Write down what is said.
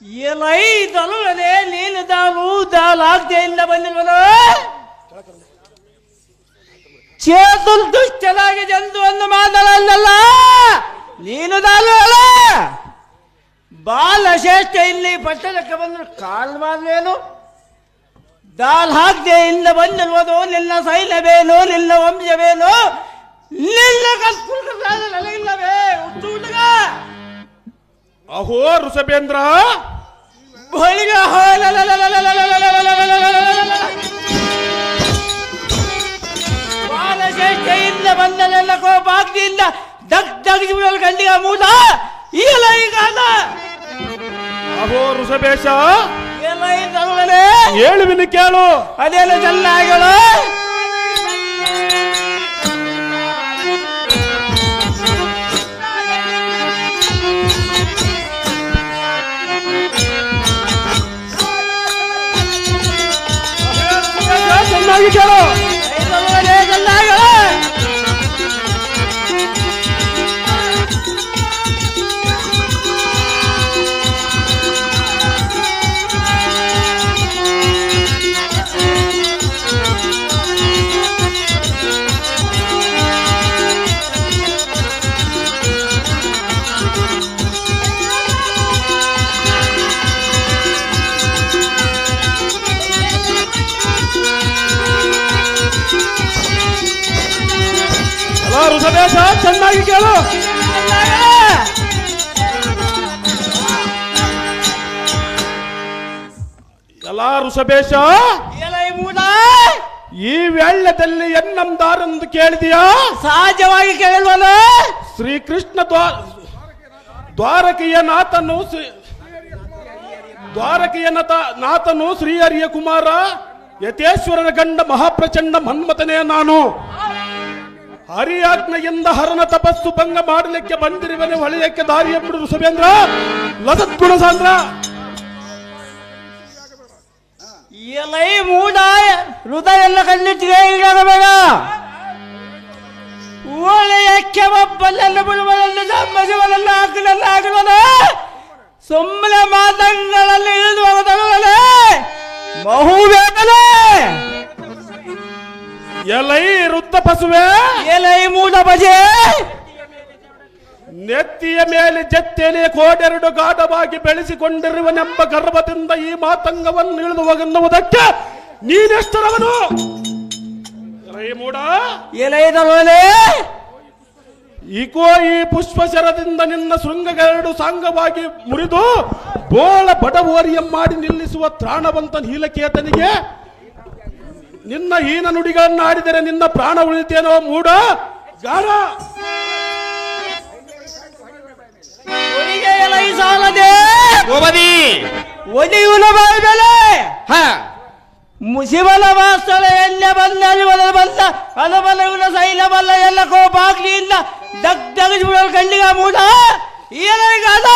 ಎಲೈದಲೇ ನೀನು ದಾಲಾಗ್ದೆ ಇಲ್ಲ ಬಂದಿಲ್ವನ ಚೇತುಲ್ ದುಷ್ಟನಾಗಿ ಜಂತು ಒಂದು ಮಾತಲ್ಲ ನೀನು ದಾಲು ಅಲ್ಲ ಬಾಲ ಶ್ರೇಷ್ಠ ಇಲ್ಲಿ ಪಟ್ಟಣಕ್ಕೆ ಬಂದ್ರು ಕಾಲ್ ಮಾದ್ರೇನು ದಾಲ್ ಹಾಕ್ದೆ ಇಲ್ಲ ಬಂದಿಲ್ವದು ನಿನ್ನ ಶೈಲವೇನು ನಿನ್ನ ವಂಶವೇನು ನಿನ್ನ ಇಲ್ಲವೇ ಹುಟ್ಟು ಹುಡುಗ ಅಹೋ ಋಷಭೇಂದ್ರ ಬಳಿಗ ಬಾಲ ಶ್ರೇಷ್ಠ ಇಲ್ಲ ಬಂದನೆಲ್ಲ ಕೋಪಾಗ್ತಿಯಿಂದ ದಗ್ಗಿ ಬಿಡಲು ಗಂಡಿಗ ಮೂಟ ಈಗಲ ಈಗ ಅಹೋ ಋಷಭೇಶ ತಗೊಳ್ಳಲೆ ಹೇಳುವಿನ ಕೇಳು ಅದೇನು ಚೆನ್ನಾಗಳು ಚೆನ್ನಾಗಿ ಕೇಳು ಚೆನ್ನಾಗಳು ಋಷಭೇಶ ಚೆನ್ನಾಗಿ ಕೇಳು ಎಲ್ಲ ಋಷಭೇಶ ಈ ವೇಳ್ಯದಲ್ಲಿ ಎನ್ನಂದಾರೆಂದು ಕೇಳಿದೆಯಾ ಸಹಜವಾಗಿ ಕೇಳಲ್ವಲ್ಲ ಶ್ರೀಕೃಷ್ಣ ದ್ವಾರಕೆಯ ನಾಥನು ಶ್ರೀಹರಿಯ ಕುಮಾರ ಯತೇಶ್ವರನ ಗಂಡ ಮಹಾಪ್ರಚಂಡ ಮನ್ಮಥನೇ ನಾನು ಹರಿಯಾಜ್ಞೆಯಿಂದ ಹರನ ತಪಸ್ಸು ಭಂಗ ಮಾಡಲಿಕ್ಕೆ ಬಂದಿರುವನೆ ಹೊಳೆಯಕ್ಕೆ ದಾರಿಯ ಬಿಡು ಋಷಭೇಂದ್ರ ಲಸತ್ಗುಣ ಸಾಂದ್ರ ಎಲೈ ಮೂಡ ಹೃದಯ ಎಲ್ಲ ಕಣ್ಣಿಟ್ಟಿಗೆ ಈಗಾಗಬೇಡ ಓಳೆಯಕ್ಕೆ ಒಬ್ಬನನ್ನು ಬಿಡುವನನ್ನು ಸಂಬಸಿವನನ್ನು ಹಾಕುವನ ಸುಮ್ಮನೆ ಮಾತಂಗಳಲ್ಲಿ ಇಳಿದು ಹೋಗದವನೇ ಬಹುಬೇಕನೇ ಎಲೈ ವೃದ್ಧ ಪಶುವೆ ಎಲೈ ಮೂಡ ಬಜೆ ನೆತ್ತಿಯ ಮೇಲೆ ಜತ್ತೆಲೆ ಕೋಡೆರಡು ಗಾಢವಾಗಿ ಬೆಳೆಸಿಕೊಂಡಿರುವನೆಂಬ ಗರ್ಭದಿಂದ ಈ ಮಾತಂಗವನ್ನು ಇಳಿದು ಹೋಗನ್ನುವುದಕ್ಕೆ ನೀನೆಷ್ಟರವನು ಮೂಡ ಎಲೈದವನೇ ಈಕೋ ಈ ಪುಷ್ಪಶರದಿಂದ ನಿನ್ನ ಶೃಂಗಗಳೆರಡು ಸಾಂಗವಾಗಿ ಮುರಿದು ಬೋಳ ಬಡವೋರಿಯ ಮಾಡಿ ನಿಲ್ಲಿಸುವ ತ್ರಾಣವಂತ ನೀಲಕೇತನಿಗೆ ನಿನ್ನ ಹೀನ ನುಡಿಗಳನ್ನು ಆಡಿದರೆ ನಿನ್ನ ಪ್ರಾಣ ಉಳಿತೇನೋ ಮೂಡ ಗಾಢ ಎಲೈ ಸಾಲದೆ ಒಲಿಯುಲ ಬಾಯ್ಬೆಲೆ ಶಿವನ ವಾಸ್ತವ ಎಣ್ಣೆ ಬಂದ ಬಂದ ಹಲಬಲ ಇವನ ಶೈಲ ಬಲ್ಲ ಎಲ್ಲ ಕೋಪಾಗ್ಲಿಯಿಂದ ದಗ್ಗಿ ಬಿಡಲು ಗಂಡಿಗ ಮೂಡ ಈಗಾದ